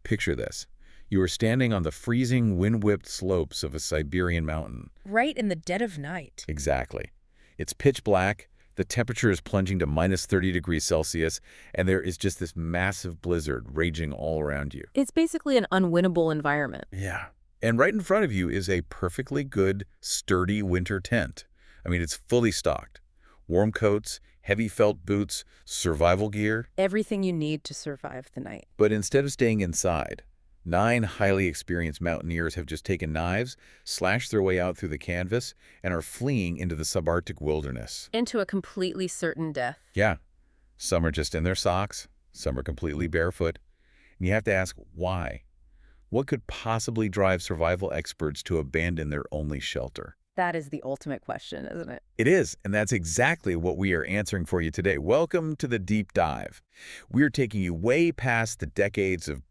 Picture this. You are standing on the freezing, wind-whipped slopes of a Siberian mountain. Right in the dead of night. Exactly. It's pitch black, the temperature is plunging to minus 30 degrees Celsius, and there is just this massive blizzard raging all around you. It's basically an unwinnable environment. Yeah. And right in front of you is a perfectly good, sturdy winter tent. I mean, it's fully stocked. Warm coats, heavy felt boots, survival gear. Everything you need to survive the night. But instead of staying inside, 9 highly experienced mountaineers have just taken knives, slashed their way out through the canvas, and are fleeing into the subarctic wilderness. Into a completely certain death. Yeah. Some are just in their socks, some are completely barefoot. And you have to ask, why? What could possibly drive survival experts to abandon their only shelter? That is the ultimate question, isn't it? It is, and that's exactly what we are answering for you today. Welcome to the Deep Dive. We're taking you way past the decades of,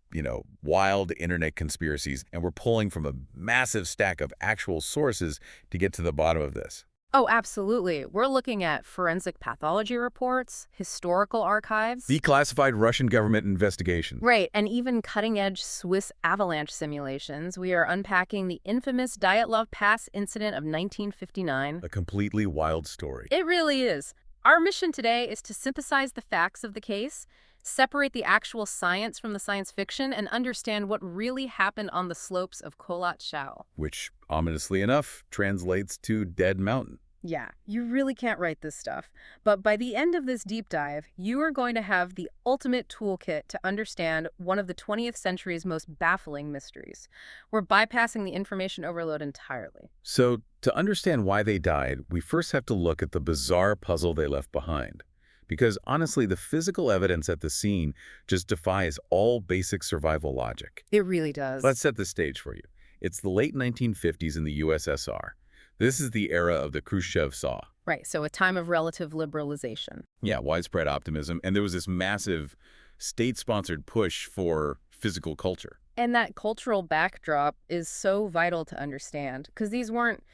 wild internet conspiracies, and we're pulling from a massive stack of actual sources to get to the bottom of this. Oh, absolutely. We're looking at forensic pathology reports, historical archives. Declassified Russian government investigations. Right, and even cutting-edge Swiss avalanche simulations. We are unpacking the infamous Dyatlov Pass incident of 1959. A completely wild story. It really is. Our mission today is to synthesize the facts of the case, separate the actual science from the science fiction, and understand what really happened on the slopes of Kholat Shao. Which, ominously enough, translates to Dead Mountain. Yeah, you really can't write this stuff. But by the end of this deep dive, you are going to have the ultimate toolkit to understand one of the 20th century's most baffling mysteries. We're bypassing the information overload entirely. So, to understand why they died, we first have to look at the bizarre puzzle they left behind. Because honestly, the physical evidence at the scene just defies all basic survival logic. It really does. Let's set the stage for you. It's the late 1950s in the USSR. This is the era of the Khrushchev Thaw. Right, so a time of relative liberalization. Yeah, widespread optimism, and there was this massive state-sponsored push for physical culture. And that cultural backdrop is so vital to understand, because these weren't,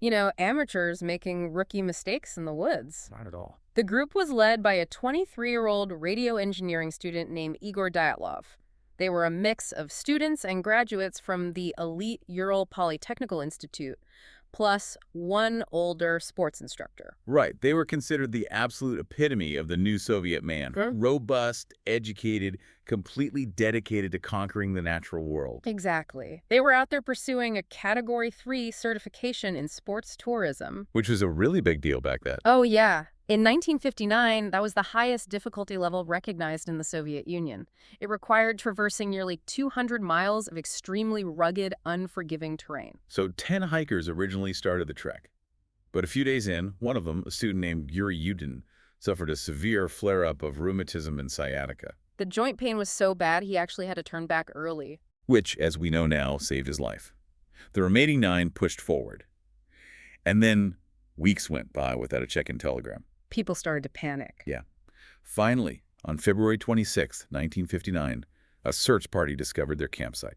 amateurs making rookie mistakes in the woods. Not at all. The group was led by a 23-year-old radio engineering student named Igor Dyatlov. They were a mix of students and graduates from the elite Ural Polytechnical Institute, plus one older sports instructor. Right. They were considered the absolute epitome of the new Soviet man. Robust, educated, completely dedicated to conquering the natural world. Exactly. They were out there pursuing a Category 3 certification in sports tourism. Which was a really big deal back then. Oh, yeah. In 1959, that was the highest difficulty level recognized in the Soviet Union. It required traversing nearly 200 miles of extremely rugged, unforgiving terrain. So 10 hikers originally started the trek. But a few days in, one of them, a student named Yuri Yudin, suffered a severe flare-up of rheumatism and sciatica. The joint pain was so bad he actually had to turn back early. Which, as we know now, saved his life. The remaining 9 pushed forward. And then weeks went by without a check-in telegram. People started to panic. Yeah. Finally, on February 26, 1959, a search party discovered their campsite.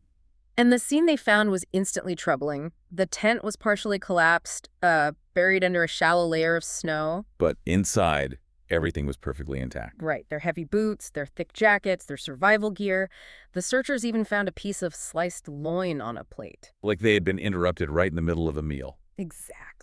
And the scene they found was instantly troubling. The tent was partially collapsed, buried under a shallow layer of snow. But inside, everything was perfectly intact. Right. Their heavy boots, their thick jackets, their survival gear. The searchers even found a piece of sliced loin on a plate. Like they had been interrupted right in the middle of a meal. Exactly.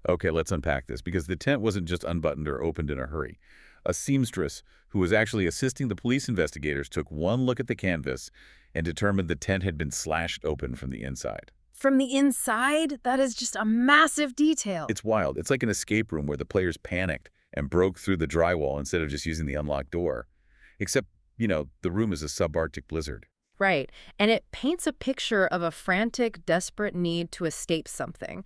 Okay, let's unpack this, because the tent wasn't just unbuttoned or opened in a hurry. A seamstress, who was actually assisting the police investigators, took one look at the canvas and determined the tent had been slashed open from the inside. From the inside? That is just a massive detail. It's wild. It's like an escape room where the players panicked and broke through the drywall instead of just using the unlocked door. Except, the room is a subarctic blizzard. Right. And it paints a picture of a frantic, desperate need to escape something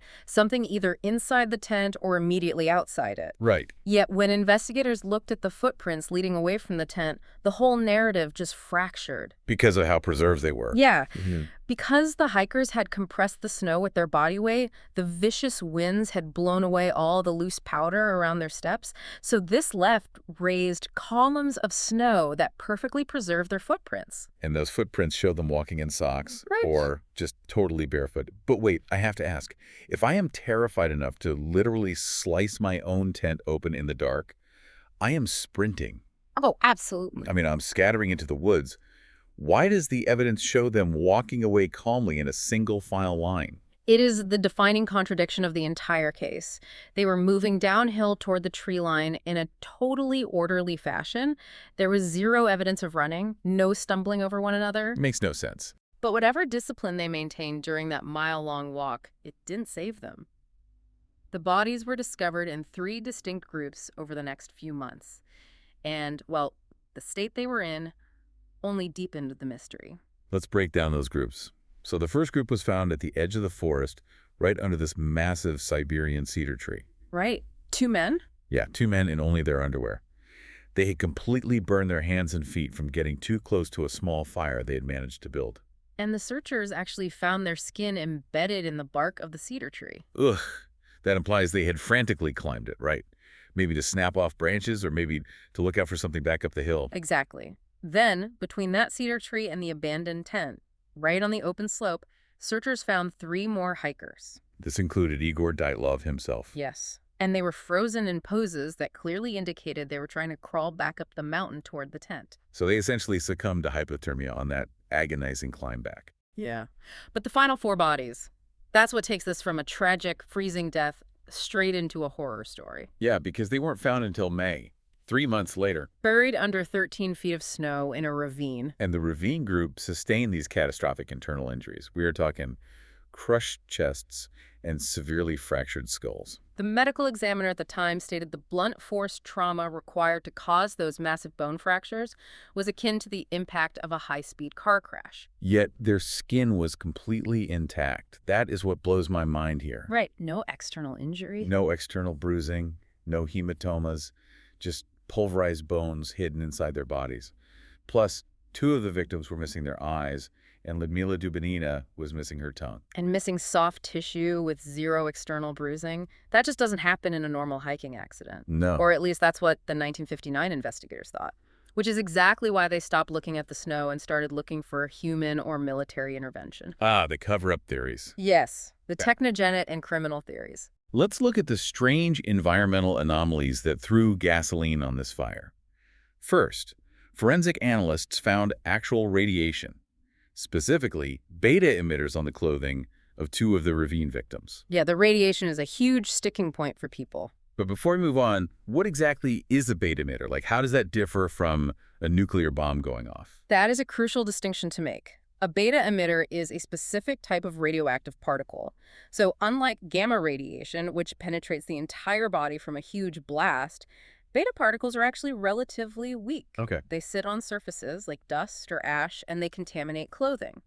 either inside the tent or immediately outside it. Right. Yet when investigators looked at the footprints leading away from the tent, the whole narrative just fractured. Because of how preserved they were. Yeah. Because the hikers had compressed the snow with their body weight, the vicious winds had blown away all the loose powder around their steps. So this left raised columns of snow that perfectly preserved their footprints. And those footprints show them walking in socks. Right. Or just totally barefoot. But wait, I have to ask, if I am terrified enough to literally slice my own tent open in the dark, I am sprinting. Oh, absolutely. I mean, I'm scattering into the woods. Why does the evidence show them walking away calmly in a single-file line? It is the defining contradiction of the entire case. They were moving downhill toward the tree line in a totally orderly fashion. There was zero evidence of running, no stumbling over one another. Makes no sense. But whatever discipline they maintained during that mile-long walk, it didn't save them. The bodies were discovered in 3 distinct groups over the next few months. And, well, the state they were in only deepened the mystery. Let's break down those groups. So the first group was found at the edge of the forest, right under this massive Siberian cedar tree. Right. 2 men? Yeah, 2 men in only their underwear. They had completely burned their hands and feet from getting too close to a small fire they had managed to build. And the searchers actually found their skin embedded in the bark of the cedar tree. Ugh, that implies they had frantically climbed it, right? Maybe to snap off branches or maybe to look out for something back up the hill. Exactly. Then, between that cedar tree and the abandoned tent, right on the open slope, searchers found 3 more hikers. This included Igor Dyatlov himself. Yes. And they were frozen in poses that clearly indicated they were trying to crawl back up the mountain toward the tent. So they essentially succumbed to hypothermia on that agonizing climb back. Yeah. But the final 4 bodies, that's what takes this from a tragic, freezing death straight into a horror story. Yeah, because they weren't found until May, 3 months later. Buried under 13 feet of snow in a ravine. And the ravine group sustained these catastrophic internal injuries. We are talking crushed chests and severely fractured skulls. The medical examiner at the time stated the blunt force trauma required to cause those massive bone fractures was akin to the impact of a high-speed car crash. Yet their skin was completely intact. That is what blows my mind here. Right. No external injury. No external bruising, no hematomas, just pulverized bones hidden inside their bodies. Plus, 2 of the victims were missing their eyes, and Lyudmila Dubinina was missing her tongue. And missing soft tissue with 0 external bruising. That just doesn't happen in a normal hiking accident. No. Or at least that's what the 1959 investigators thought. Which is exactly why they stopped looking at the snow and started looking for human or military intervention. Ah, the cover-up theories. Yes, the technogenic and criminal theories. Let's look at the strange environmental anomalies that threw gasoline on this fire. First, forensic analysts found actual radiation, specifically beta emitters on the clothing of 2 of the ravine victims. Yeah, the radiation is a huge sticking point for people. But before we move on, what exactly is a beta emitter? Like, how does that differ from a nuclear bomb going off? That is a crucial distinction to make. A beta emitter is a specific type of radioactive particle. So unlike gamma radiation, which penetrates the entire body from a huge blast, beta particles are actually relatively weak. Okay. They sit on surfaces like dust or ash, and they contaminate clothing.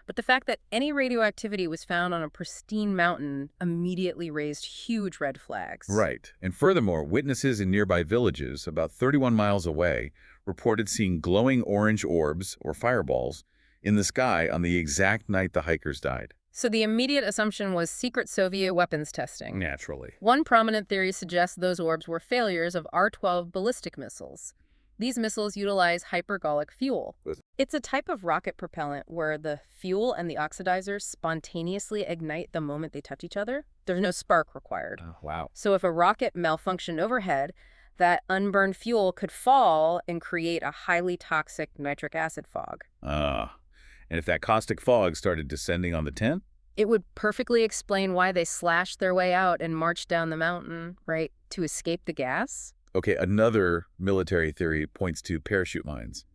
But the fact that any radioactivity was found on a pristine mountain immediately raised huge red flags. Right. And furthermore, witnesses in nearby villages, about 31 miles away, reported seeing glowing orange orbs, or fireballs, in the sky on the exact night the hikers died. So the immediate assumption was secret Soviet weapons testing. Naturally. One prominent theory suggests those orbs were failures of R-12 ballistic missiles. These missiles utilize hypergolic fuel. It's a type of rocket propellant where the fuel and the oxidizers spontaneously ignite the moment they touch each other. There's no spark required. Oh, wow. So if a rocket malfunctioned overhead, that unburned fuel could fall and create a highly toxic nitric acid fog. And if that caustic fog started descending on the tent? It would perfectly explain why they slashed their way out and marched down the mountain, right, to escape the gas. Okay, another military theory points to parachute mines.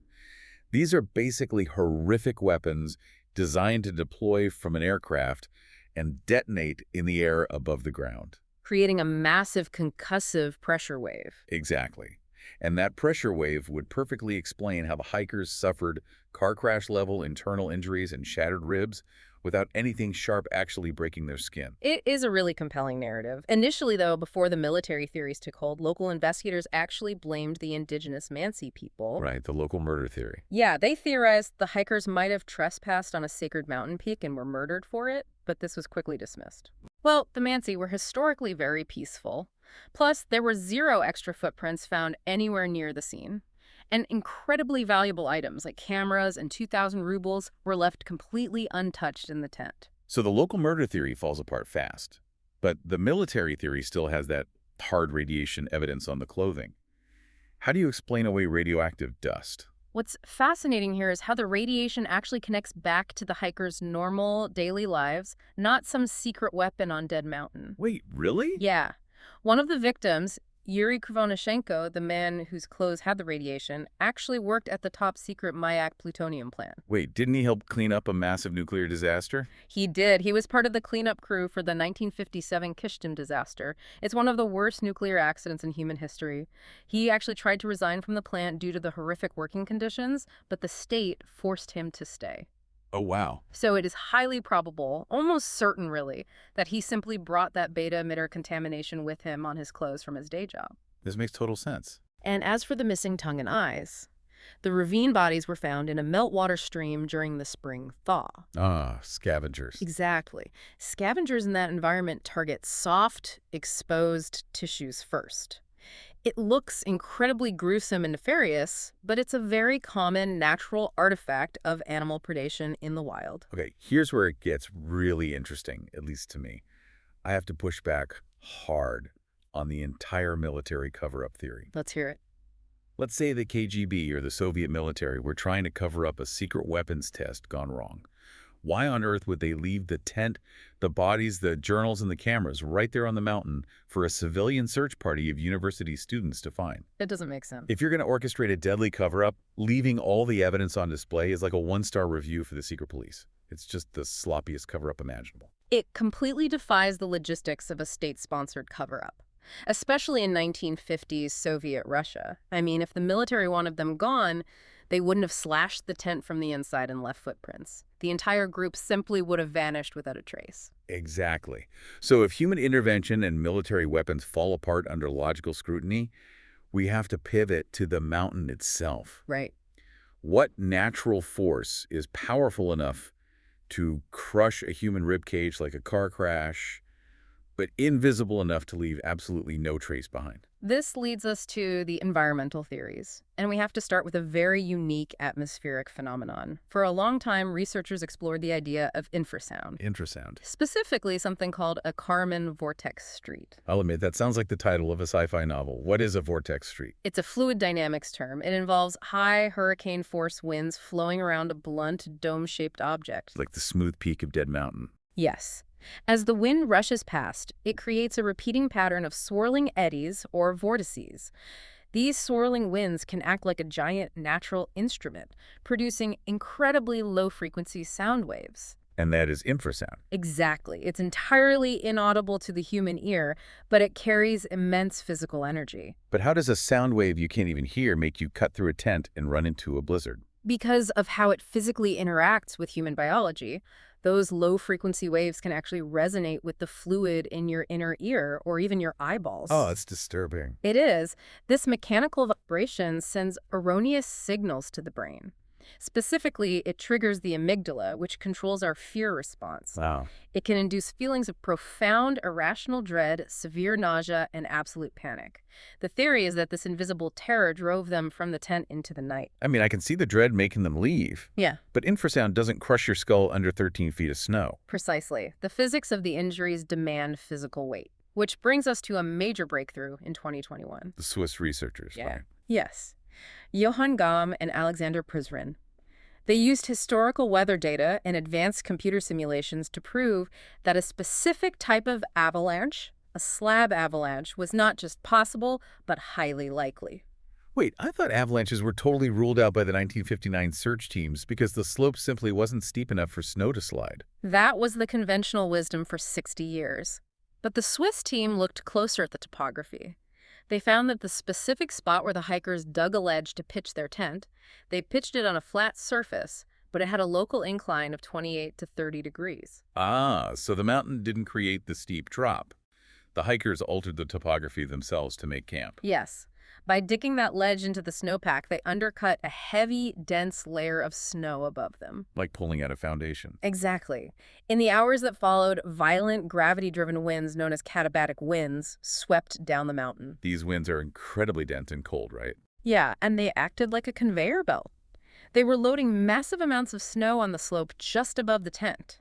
These are basically horrific weapons designed to deploy from an aircraft and detonate in the air above the ground. Creating a massive concussive pressure wave. Exactly. And that pressure wave would perfectly explain how the hikers suffered car crash-level internal injuries and shattered ribs without anything sharp actually breaking their skin. It is a really compelling narrative. Initially, though, before the military theories took hold, local investigators actually blamed the indigenous Mansi people. Right, the local murder theory. Yeah, they theorized the hikers might have trespassed on a sacred mountain peak and were murdered for it, but this was quickly dismissed. Well, the Mansi were historically very peaceful. Plus, there were 0 extra footprints found anywhere near the scene. And incredibly valuable items like cameras and 2,000 rubles were left completely untouched in the tent. So the local murder theory falls apart fast. But the military theory still has that hard radiation evidence on the clothing. How do you explain away radioactive dust? What's fascinating here is how the radiation actually connects back to the hikers' normal daily lives, not some secret weapon on Dead Mountain. Wait, really? Yeah. One of the victims, Yuri Krivonashenko, the man whose clothes had the radiation, actually worked at the top secret Mayak plutonium plant. Wait, didn't he help clean up a massive nuclear disaster? He did. He was part of the cleanup crew for the 1957 Kishtim disaster. It's one of the worst nuclear accidents in human history. He actually tried to resign from the plant due to the horrific working conditions, but the state forced him to stay. Oh, wow. So it is highly probable, almost certain really, that he simply brought that beta emitter contamination with him on his clothes from his day job. This makes total sense. And as for the missing tongue and eyes, the ravine bodies were found in a meltwater stream during the spring thaw. Ah, scavengers. Exactly. Scavengers in that environment target soft, exposed tissues first. It looks incredibly gruesome and nefarious, but it's a very common natural artifact of animal predation in the wild. Okay, here's where it gets really interesting, at least to me. I have to push back hard on the entire military cover-up theory. Let's hear it. Let's say the KGB or the Soviet military were trying to cover up a secret weapons test gone wrong. Why on earth would they leave the tent, the bodies, the journals, and the cameras right there on the mountain for a civilian search party of university students to find? It doesn't make sense. If you're going to orchestrate a deadly cover-up, leaving all the evidence on display is like a one-star review for the secret police. It's just the sloppiest cover-up imaginable. It completely defies the logistics of a state-sponsored cover-up, especially in 1950s Soviet Russia. I mean, if the military wanted them gone, they wouldn't have slashed the tent from the inside and left footprints. The entire group simply would have vanished without a trace. Exactly. So if human intervention and military weapons fall apart under logical scrutiny, we have to pivot to the mountain itself. Right. What natural force is powerful enough to crush a human ribcage like a car crash, but invisible enough to leave absolutely no trace behind? This leads us to the environmental theories, and we have to start with a very unique atmospheric phenomenon. For a long time, researchers explored the idea of infrasound, Infrasound. specifically something called a Kármán vortex street. I'll admit, that sounds like the title of a sci-fi novel. What is a vortex street? It's a fluid dynamics term. It involves high hurricane force winds flowing around a blunt, dome-shaped object. Like the smooth peak of Dead Mountain. Yes. As the wind rushes past, it creates a repeating pattern of swirling eddies or vortices. These swirling winds can act like a giant natural instrument, producing incredibly low-frequency sound waves. And that is infrasound. Exactly. It's entirely inaudible to the human ear, but it carries immense physical energy. But how does a sound wave you can't even hear make you cut through a tent and run into a blizzard? Because of how it physically interacts with human biology, those low-frequency waves can actually resonate with the fluid in your inner ear or even your eyeballs. Oh, it's disturbing. It is. This mechanical vibration sends erroneous signals to the brain. Specifically, it triggers the amygdala, which controls our fear response. Wow. It can induce feelings of profound irrational dread, severe nausea, and absolute panic. The theory is that this invisible terror drove them from the tent into the night. I mean, I can see the dread making them leave. Yeah. But infrasound doesn't crush your skull under 13 feet of snow. Precisely. The physics of the injuries demand physical weight, which brings us to a major breakthrough in 2021. The Swiss researchers, right? Yes. Johann Gahm and Alexander Prizren. They used historical weather data and advanced computer simulations to prove that a specific type of avalanche, a slab avalanche, was not just possible, but highly likely. Wait, I thought avalanches were totally ruled out by the 1959 search teams because the slope simply wasn't steep enough for snow to slide. That was the conventional wisdom for 60 years. But the Swiss team looked closer at the topography. They found that the specific spot where the hikers dug a ledge to pitch their tent, they pitched it on a flat surface, but it had a local incline of 28 to 30 degrees. Ah, so the mountain didn't create the steep drop. The hikers altered the topography themselves to make camp. Yes. By digging that ledge into the snowpack, they undercut a heavy, dense layer of snow above them. Like pulling out a foundation. Exactly. In the hours that followed, violent gravity-driven winds known as katabatic winds swept down the mountain. These winds are incredibly dense and cold, right? Yeah, and they acted like a conveyor belt. They were loading massive amounts of snow on the slope just above the tent.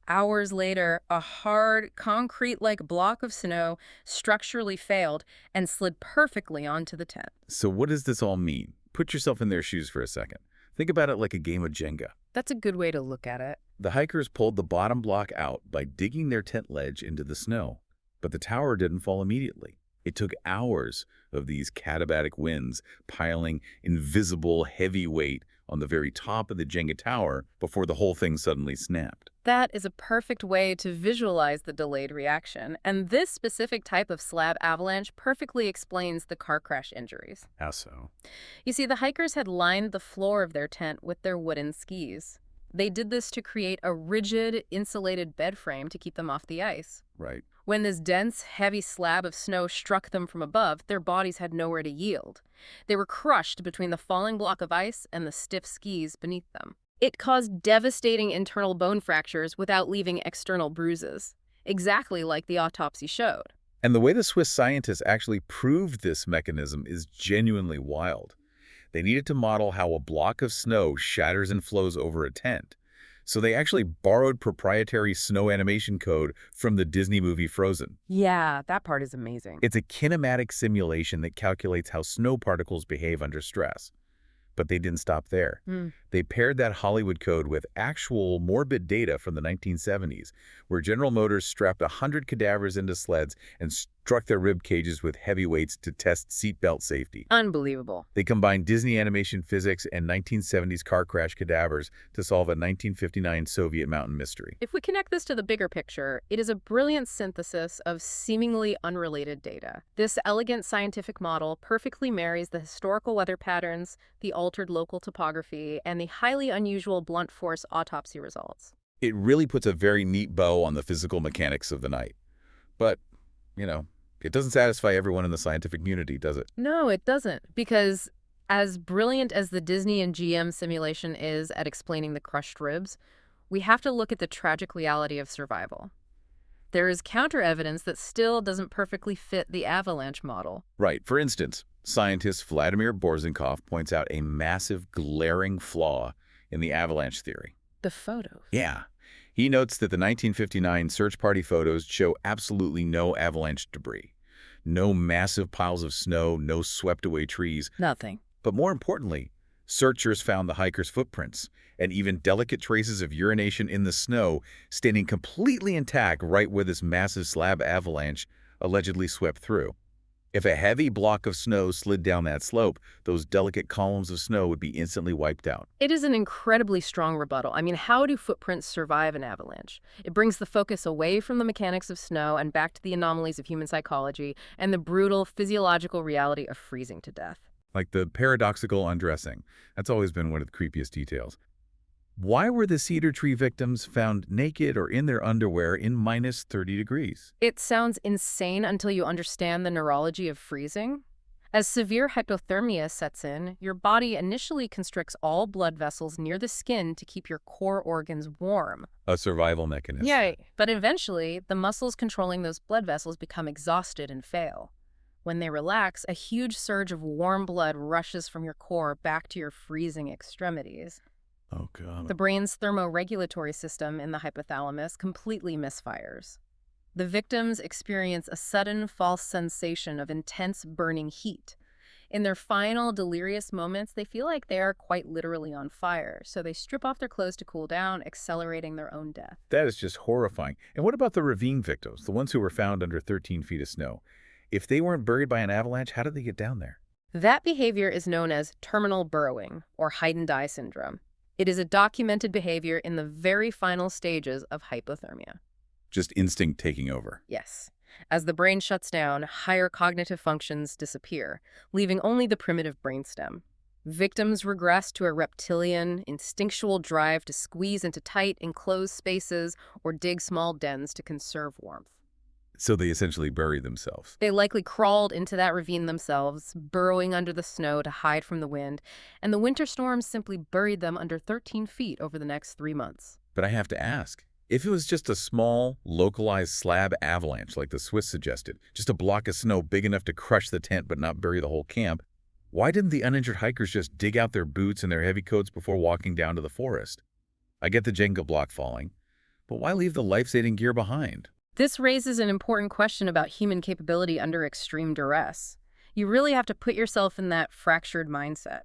Hours later, a hard, concrete-like block of snow structurally failed and slid perfectly onto the tent. So what does this all mean? Put yourself in their shoes for a second. Think about it like a game of Jenga. That's a good way to look at it. The hikers pulled the bottom block out by digging their tent ledge into the snow, but the tower didn't fall immediately. It took hours of these katabatic winds piling invisible heavy weight on the very top of the Jenga tower before the whole thing suddenly snapped. That is a perfect way to visualize the delayed reaction, and this specific type of slab avalanche perfectly explains the car crash injuries. How so? You see, the hikers had lined the floor of their tent with their wooden skis. They did this to create a rigid, insulated bed frame to keep them off the ice. Right. When this dense, heavy slab of snow struck them from above, their bodies had nowhere to yield. They were crushed between the falling block of ice and the stiff skis beneath them. It caused devastating internal bone fractures without leaving external bruises, exactly like the autopsy showed. And the way the Swiss scientists actually proved this mechanism is genuinely wild. They needed to model how a block of snow shatters and flows over a tent. So they actually borrowed proprietary snow animation code from the Disney movie Frozen. Yeah, that part is amazing. It's a kinematic simulation that calculates how snow particles behave under stress. But they didn't stop there. They paired that Hollywood code with actual morbid data from the 1970s, where General Motors strapped 100 cadavers into sleds and struck their rib cages with heavy weights to test seatbelt safety. Unbelievable. They combined Disney animation physics and 1970s car crash cadavers to solve a 1959 Soviet mountain mystery. If we connect this to the bigger picture, it is a brilliant synthesis of seemingly unrelated data. This elegant scientific model perfectly marries the historical weather patterns, the altered local topography, and the highly unusual blunt force autopsy results. It really puts a very neat bow on the physical mechanics of the night. But, it doesn't satisfy everyone in the scientific community, does it? No, it doesn't, because as brilliant as the Disney and GM simulation is at explaining the crushed ribs, we have to look at the tragic reality of survival. There is counter-evidence that still doesn't perfectly fit the avalanche model. Right. For instance, scientist Vladimir Borzenkov points out a massive, glaring flaw in the avalanche theory. The photos. Yeah. He notes that the 1959 search party photos show absolutely no avalanche debris. No massive piles of snow, no swept-away trees. Nothing. But more importantly, searchers found the hikers' footprints and even delicate traces of urination in the snow standing completely intact right where this massive slab avalanche allegedly swept through. If a heavy block of snow slid down that slope, those delicate columns of snow would be instantly wiped out. It is an incredibly strong rebuttal. I mean, how do footprints survive an avalanche? It brings the focus away from the mechanics of snow and back to the anomalies of human psychology and the brutal physiological reality of freezing to death. Like the paradoxical undressing. That's always been one of the creepiest details. Why were the cedar tree victims found naked or in their underwear in minus 30 degrees? It sounds insane until you understand the neurology of freezing. As severe hypothermia sets in, your body initially constricts all blood vessels near the skin to keep your core organs warm. A survival mechanism. Yeah, but eventually, the muscles controlling those blood vessels become exhausted and fail. When they relax, a huge surge of warm blood rushes from your core back to your freezing extremities. Oh, God. The brain's thermoregulatory system in the hypothalamus completely misfires. The victims experience a sudden false sensation of intense burning heat. In their final delirious moments, they feel like they are quite literally on fire, so they strip off their clothes to cool down, accelerating their own death. That is just horrifying. And what about the ravine victims, the ones who were found under 13 feet of snow? If they weren't buried by an avalanche, how did they get down there? That behavior is known as terminal burrowing, or hide and die syndrome. It is a documented behavior in the very final stages of hypothermia. Just instinct taking over. Yes. As the brain shuts down, higher cognitive functions disappear, leaving only the primitive brainstem. Victims regress to a reptilian, instinctual drive to squeeze into tight, enclosed spaces or dig small dens to conserve warmth. So they essentially buried themselves. They likely crawled into that ravine themselves, burrowing under the snow to hide from the wind, and the winter storms simply buried them under 13 feet over the next 3 months. But I have to ask, if it was just a small, localized slab avalanche like the Swiss suggested, just a block of snow big enough to crush the tent but not bury the whole camp, why didn't the uninjured hikers just dig out their boots and their heavy coats before walking down to the forest? I get the Jenga block falling, but why leave the life-saving gear behind? This raises an important question about human capability under extreme duress. You really have to put yourself in that fractured mindset.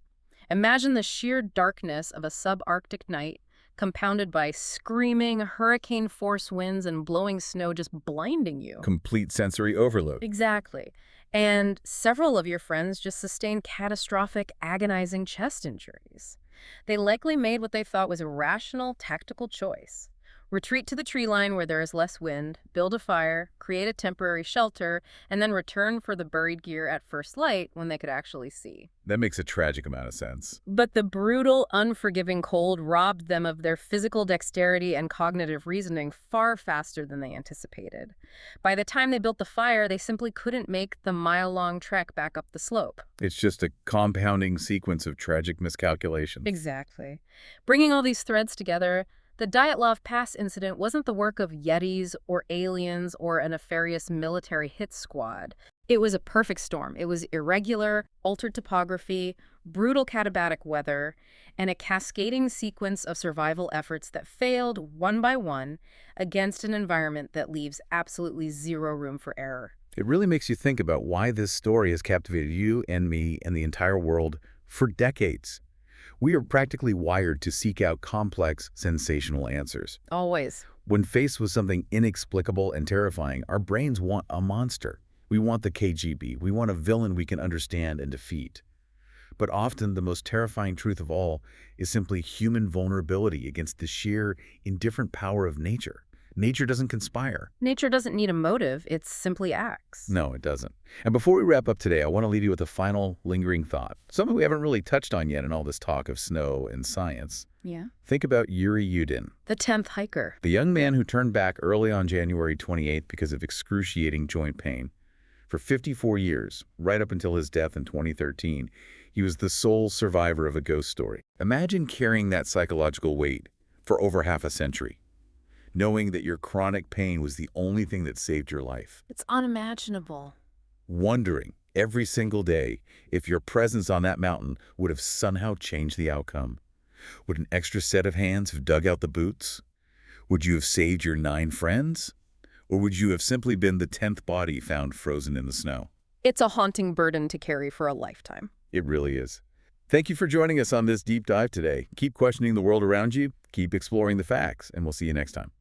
Imagine the sheer darkness of a subarctic night, compounded by screaming, hurricane-force winds and blowing snow just blinding you. Complete sensory overload. Exactly. And several of your friends just sustained catastrophic, agonizing chest injuries. They likely made what they thought was a rational, tactical choice. Retreat to the tree line where there is less wind, build a fire, create a temporary shelter, and then return for the buried gear at first light when they could actually see. That makes a tragic amount of sense. But the brutal, unforgiving cold robbed them of their physical dexterity and cognitive reasoning far faster than they anticipated. By the time they built the fire, they simply couldn't make the mile-long trek back up the slope. It's just a compounding sequence of tragic miscalculations. Exactly. Bringing all these threads together, the Dyatlov Pass incident wasn't the work of Yetis or aliens or a nefarious military hit squad. It was a perfect storm. It was irregular, altered topography, brutal katabatic weather, and a cascading sequence of survival efforts that failed one by one against an environment that leaves absolutely zero room for error. It really makes you think about why this story has captivated you and me and the entire world for decades. We are practically wired to seek out complex, sensational answers. Always. When faced with something inexplicable and terrifying, our brains want a monster. We want the KGB. We want a villain we can understand and defeat. But often the most terrifying truth of all is simply human vulnerability against the sheer, indifferent power of nature. Nature doesn't conspire. Nature doesn't need a motive, it simply acts. No, it doesn't. And before we wrap up today, I want to leave you with a final lingering thought. Something we haven't really touched on yet in all this talk of snow and science. Yeah. Think about Yuri Yudin, The 10th hiker. the young man who turned back early on January 28th because of excruciating joint pain. For 54 years, right up until his death in 2013, he was the sole survivor of a ghost story. Imagine carrying that psychological weight for over half a century, knowing that your chronic pain was the only thing that saved your life. It's unimaginable. Wondering every single day if your presence on that mountain would have somehow changed the outcome. Would an extra set of hands have dug out the boots? Would you have saved your 9 friends? Or would you have simply been the 10th body found frozen in the snow? It's a haunting burden to carry for a lifetime. It really is. Thank you for joining us on this deep dive today. Keep questioning the world around you, keep exploring the facts, and we'll see you next time.